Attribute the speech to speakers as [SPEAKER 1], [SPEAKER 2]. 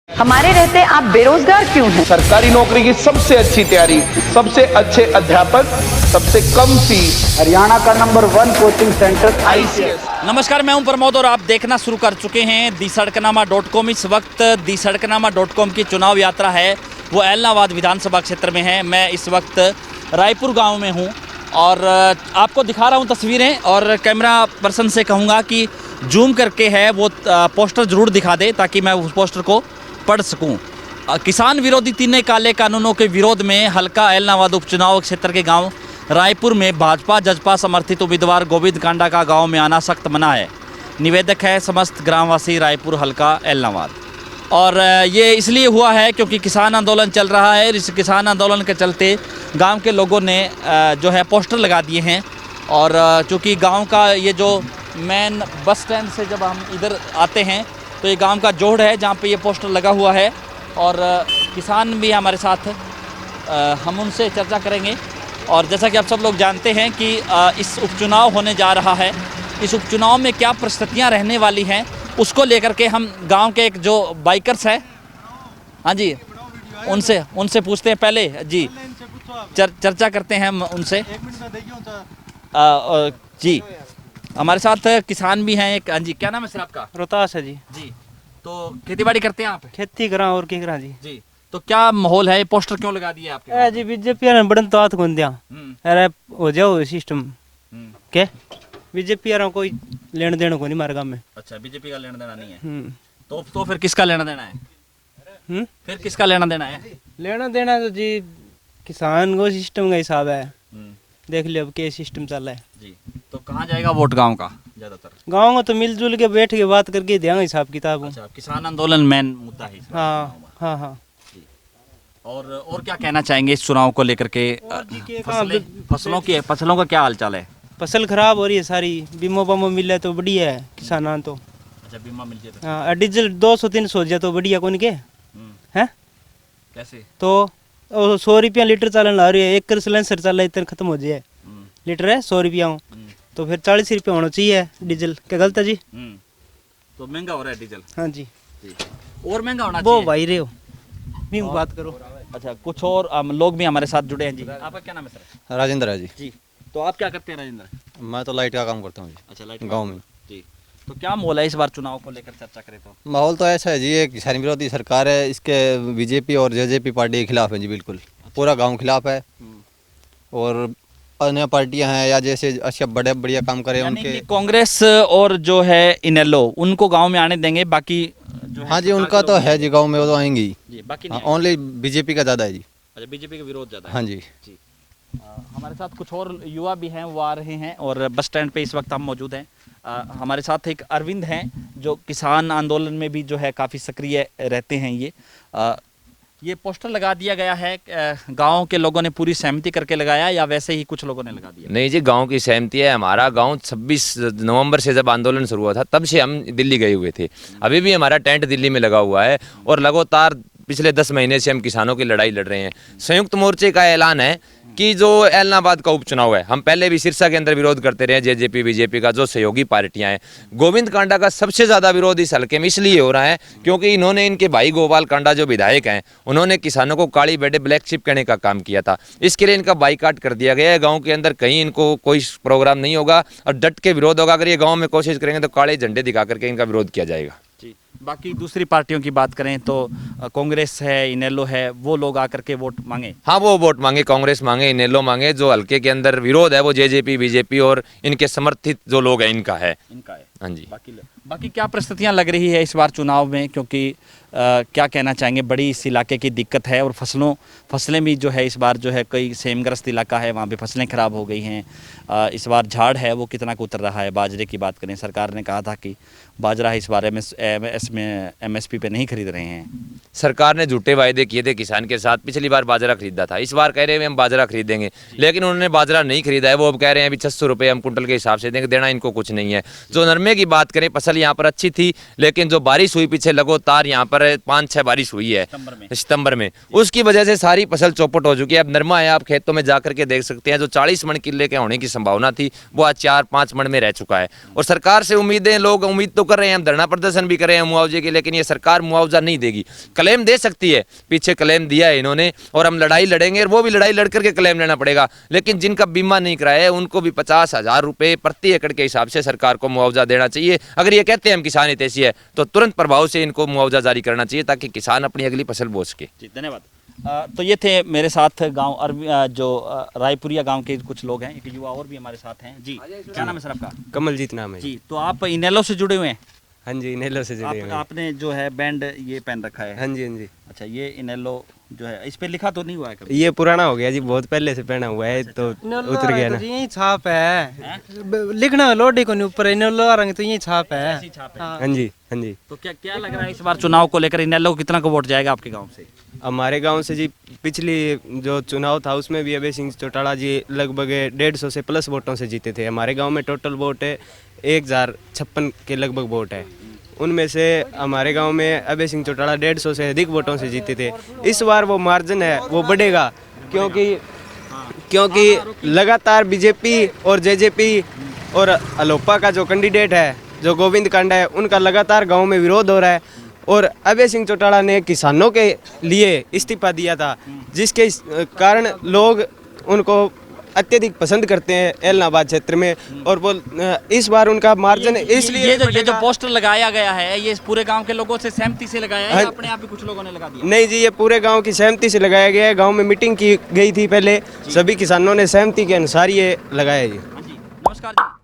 [SPEAKER 1] हमारे रहते आप बेरोजगार क्यों हैं?
[SPEAKER 2] सरकारी नौकरी की सबसे अच्छी तैयारी, सबसे अच्छे अध्यापक, सबसे कम फीस,
[SPEAKER 3] हरियाणा का नंबर 1 कोचिंग सेंटर
[SPEAKER 2] ICS।
[SPEAKER 4] नमस्कार, मैं हूं प्रमोद और आप देखना शुरू कर चुके हैं दी-सड़कनामा.com। इस वक्त दी-सड़कनामा.com की चुनाव यात्रा है वो ऐलनाबाद विधानसभा क्षेत्र में है। मैं इस वक्त रायपुर गांव में हूं और आपको दिखा रहा हूं तस्वीरें और कैमरा पर्सन से कहूंगा कि जूम करके है वो पोस्टर ज़रूर दिखा दे ताकि मैं उस पोस्टर को पढ़ सकूं। किसान विरोधी तीन काले कानूनों के विरोध में हल्का ऐलनाबाद उपचुनाव क्षेत्र के गांव रायपुर में भाजपा जजपा समर्थित उम्मीदवार गोविंद कांडा का गांव में आना सख्त मना है। निवेदक है समस्त ग्रामवासी रायपुर हल्का ऐलनाबाद। और ये इसलिए हुआ है क्योंकि किसान आंदोलन चल रहा है। इस किसान आंदोलन के चलते गांव के लोगों ने जो है पोस्टर लगा दिए हैं। और चूँकि गांव का ये जो मेन बस स्टैंड से जब हम इधर आते हैं तो ये गांव का जोड़ है जहाँ पे ये पोस्टर लगा हुआ है। और किसान भी हमारे साथ, हम उनसे चर्चा करेंगे। और जैसा कि आप सब लोग जानते हैं कि इस उपचुनाव होने जा रहा है, इस उपचुनाव में क्या परिस्थितियाँ रहने वाली हैं उसको लेकर के हम गांव के एक जो बाइकर्स हैं, हाँ जी, उनसे पूछते हैं पहले जी, चर्चा करते हैं हम उनसे। जी, हमारे साथ किसान भी हैं एक। हाँ जी, क्या नाम है सर आपका?
[SPEAKER 3] रोहतास है जी।
[SPEAKER 4] जी, तो खेतीबाड़ी करते हैं आप?
[SPEAKER 3] खेती करा और की करा जी।
[SPEAKER 4] जी, तो क्या माहौल है? पोस्टर क्यों लगा दिए आपके?
[SPEAKER 3] ए जी बीजेपी ने बड़न तो हाथ गुन दिया। अरे हो जाओ सिस्टम के बीजेपी यारों कोई लेन देन को नहीं मार गांव में।
[SPEAKER 4] अच्छा, बीजेपी का लेना देना नहीं है। तो फिर किसका लेना देना है? फिर किसका लेना देना है?
[SPEAKER 3] लेना देना तो जी किसान को सिस्टम का हिसाब है। देख लियो अब क्या सिस्टम चल रहा है
[SPEAKER 4] जी। तो कहाँ जाएगा वोट गांव का? ज्यादातर
[SPEAKER 3] गाँव में तो मिलजुल के बैठ के बात करके देंगे हिसाब किताब।
[SPEAKER 4] अच्छा, किसान आंदोलन मेन मुद्दा है।
[SPEAKER 3] हाँ हाँ हाँ।
[SPEAKER 4] और क्या कहना चाहेंगे इस चुनाव को लेकर के? फसलों का क्या हालचाल है?
[SPEAKER 3] फसल खराब हो रही है सारी। बीमा बामो मिले तो बढ़िया है किसाना तो।
[SPEAKER 4] अच्छा, बीमा मिल जाए तो?
[SPEAKER 3] हाँ, डीजल 200-300 हो जाए तो बढ़िया कौन के हैं।
[SPEAKER 4] कैसे?
[SPEAKER 3] तो 100 रुपया लीटर चलन आ रही है। एक सिलेंसर चल रहा है, इतना खत्म हो जाए। लीटर है 100 रुपया, तो फिर 40 रुपया होना चाहिए डीजल। क्या गलत है जी?
[SPEAKER 4] तो महंगा हो रहा है डीजल।
[SPEAKER 3] हाँ जी,
[SPEAKER 4] और महंगा होना
[SPEAKER 3] वो
[SPEAKER 4] चाहिए।
[SPEAKER 3] भाई रहे हो भी बात करो।
[SPEAKER 4] अच्छा, कुछ और लोग भी हमारे साथ जुड़े हैं जी। आपका क्या नाम है सर?
[SPEAKER 5] राजेंद्र है जी।
[SPEAKER 4] जी, तो आप क्या करते हैं राजेंद्र?
[SPEAKER 5] मैं तो लाइट का काम करता हूँ जी।
[SPEAKER 4] अच्छा, लाइट
[SPEAKER 5] गांव में।
[SPEAKER 4] जी, तो क्या माहौल है इस बार चुनाव को लेकर चर्चा करें तो?
[SPEAKER 5] माहौल तो ऐसा है जी, ये किसान विरोधी सरकार है, इसके बीजेपी और जेजेपी पार्टी के खिलाफ है जी। बिल्कुल पूरा गांव खिलाफ है। और अन्य पार्टियां हैं या जैसे अच्छा बड़े बढ़िया काम करे
[SPEAKER 4] यानी
[SPEAKER 5] उनके।
[SPEAKER 4] कि कांग्रेस और जो है इनेलो उनको गांव में आने देंगे, बाकी जो है
[SPEAKER 5] हाँ जी, उनका तो है जी, गांव में वो तो आएंगे ही।
[SPEAKER 4] जी, बाकी
[SPEAKER 5] हाँ,
[SPEAKER 4] नहीं आएंगे।
[SPEAKER 5] ओनली बीजेपी का ज़्यादा है जी।
[SPEAKER 4] अच्छा, बीजेपी का विरोध ज्यादा है।
[SPEAKER 5] हाँ जी।
[SPEAKER 4] जी, हमारे साथ कुछ और युवा भी हैं, वो आ रहे हैं और बस स्टैंड पे इस वक्त हम मौजूद हैं। हमारे साथ एक अरविंद हैं जो किसान आंदोलन में भी जो है काफ़ी सक्रिय रहते हैं। ये पोस्टर लगा दिया गया है, गांव के लोगों ने पूरी सहमति करके लगाया या वैसे ही कुछ लोगों ने लगा दिया?
[SPEAKER 6] नहीं जी, गांव की सहमति है। हमारा गांव 26 नवंबर से जब आंदोलन शुरू हुआ था तब से हम दिल्ली गए हुए थे। अभी भी हमारा टेंट दिल्ली में लगा हुआ है और लगातार पिछले 10 महीने से हम किसानों की लड़ाई लड़ रहे हैं। संयुक्त मोर्चे का ऐलान है कि जो ऐलनाबाद का उपचुनाव है, हम पहले भी सिरसा के अंदर विरोध करते रहे, जेजेपी बीजेपी का जो सहयोगी पार्टियां हैं। गोविंद कांडा का सबसे ज़्यादा विरोध इस हल्के में इसलिए हो रहा है क्योंकि इन्होंने, इनके भाई गोपाल कांडा जो विधायक हैं, उन्होंने किसानों को काली बेटे ब्लैक शिप कहने का काम किया था। इसके लिए इनका बाइकाट कर दिया गया है। गाँव के अंदर कहीं इनको कोई प्रोग्राम नहीं होगा और डट के विरोध होगा। अगर ये गाँव में कोशिश करेंगे तो काले झंडे दिखा करके इनका विरोध किया जाएगा।
[SPEAKER 4] जी, बाकी दूसरी पार्टियों की बात करें तो कांग्रेस है, इनेलो है, वो लोग आकर के वोट मांगे?
[SPEAKER 6] हाँ, वो वोट मांगे, कांग्रेस मांगे, इनेलो मांगे। जो हल्के के अंदर विरोध है वो जेजेपी बीजेपी और इनके समर्थित जो लोग हैं इनका है। हाँ जी।
[SPEAKER 4] बाकी क्या परिस्थितियां लग रही है इस बार चुनाव में, क्योंकि क्या कहना चाहेंगे, बड़ी इस इलाके की दिक्कत है और फसलें भी जो है इस बार जो है कई सेमग्रस्त इलाका है, वहाँ पे फसलें ख़राब हो गई हैं। इस बार झाड़ है वो कितना उतर रहा है। बाजरे की बात करें, सरकार ने कहा था कि बाजरा इस बार MSP पे नहीं खरीद रहे हैं।
[SPEAKER 6] सरकार ने झूठे वायदे किए थे किसान के साथ। पिछली बार बाजरा खरीदा था, इस बार कह रहे हैं हम बाजरा खरीदेंगे, लेकिन उन्होंने बाजरा नहीं खरीदा है। वो अब कह रहे हैं अभी 600 रुपये हम कुंटल के हिसाब से देंगे, देना इनको कुछ नहीं है। जो नरमे की बात करें, फसल यहाँ पर अच्छी थी, लेकिन जो बारिश हुई पीछे लगातार यहाँ पर 5-6 बारिश हुई है सितंबर में, उसकी वजह से सारी फसल चौपट हो चुकी है। अब नरमा है, आप खेतों में जा करके देख सकते हैं, जो 40 मन किले के होने की संभावना थी वो आज 4-5 मन में रह चुका है। और सरकार से उम्मीदें, लोग उम्मीद तो कर रहे हैं, हम धरना प्रदर्शन भी कर रहे हैं मुआवजे के, लेकिन ये सरकार मुआवजा नहीं देगी। क्लेम दे सकती है, पीछे क्लेम दिया है इन्होंने, और हम लड़ाई लड़ेंगे, और वो भी लड़ाई लड़ करके क्लेम लेना पड़ेगा। लेकिन जिनका बीमा नहीं कराया है उनको भी 50,000 रुपये प्रति एकड़ के हिसाब से सरकार को मुआवजा देना चाहिए। अगर ये कहते हैं हम किसान हितैषी है तो तुरंत प्रभाव से इनको मुआवजा जारी करना चाहिए, ताकि किसान अपनी अगली फसल बो सके।
[SPEAKER 4] जी धन्यवाद। तो ये थे मेरे साथ गांव जो रायपुरिया गांव के कुछ लोग हैं, एक युवा और भी हमारे साथ हैं। जी क्या नाम है सर आपका?
[SPEAKER 7] कमलजीत नाम है
[SPEAKER 4] जी, तो आप इनेलो से जुड़े हुए हैं?
[SPEAKER 7] हाँ जी, इनेलो से जुड़े हुए हैं।
[SPEAKER 4] आपने जो है बैंड ये पहन रखा है?
[SPEAKER 7] हाँ जी, हाँ जी।
[SPEAKER 4] अच्छा, ये इनेलो जो है इस पे लिखा तो नहीं हुआ है कभी?
[SPEAKER 7] ये पुराना हो गया जी, बहुत पहले से पहना हुआ है, तो उतर गया ना।
[SPEAKER 3] यही छाप है, लिखना लोडे को नहीं ऊपर, इनेलो रंग तो यही छाप है।
[SPEAKER 7] हाँ जी, हाँ जी।
[SPEAKER 4] तो क्या लग रहा है इस बार चुनाव को लेकर इनेलो को कितना का वोट जाएगा आपके गाँव से?
[SPEAKER 7] हमारे गांव से जी पिछली जो चुनाव था उसमें भी अभय सिंह चौटाला जी लगभग 150 से प्लस वोटों से जीते थे। हमारे गांव में टोटल वोट है 1056 के लगभग वोट है। उनमें से हमारे गांव में अभय सिंह चौटाला 150 से अधिक वोटों से जीते थे। इस बार वो मार्जिन है वो बढ़ेगा, क्योंकि लगातार बीजेपी और जेजेपी और अलोपा का जो कैंडिडेट है, जो गोविंद कांडा है, उनका लगातार गांव में विरोध हो रहा है। और अभय सिंह चौटाला ने किसानों के लिए इस्तीफा दिया था, जिसके कारण लोग उनको अत्यधिक पसंद करते हैं एलनाबाद क्षेत्र में। और वो इस बार उनका मार्जिन इसलिए
[SPEAKER 4] ये जो पोस्टर लगाया गया है ये पूरे गांव के लोगों से सहमति से लगाया है या अपने आप ही कुछ लोगों ने लगा दिया?
[SPEAKER 7] नहीं जी, ये पूरे गांव की सहमति से लगाया गया है। गांव में मीटिंग की गई थी पहले, सभी किसानों ने सहमति के अनुसार ये लगाया जी।
[SPEAKER 4] हाँ जी, नमस्कार जी।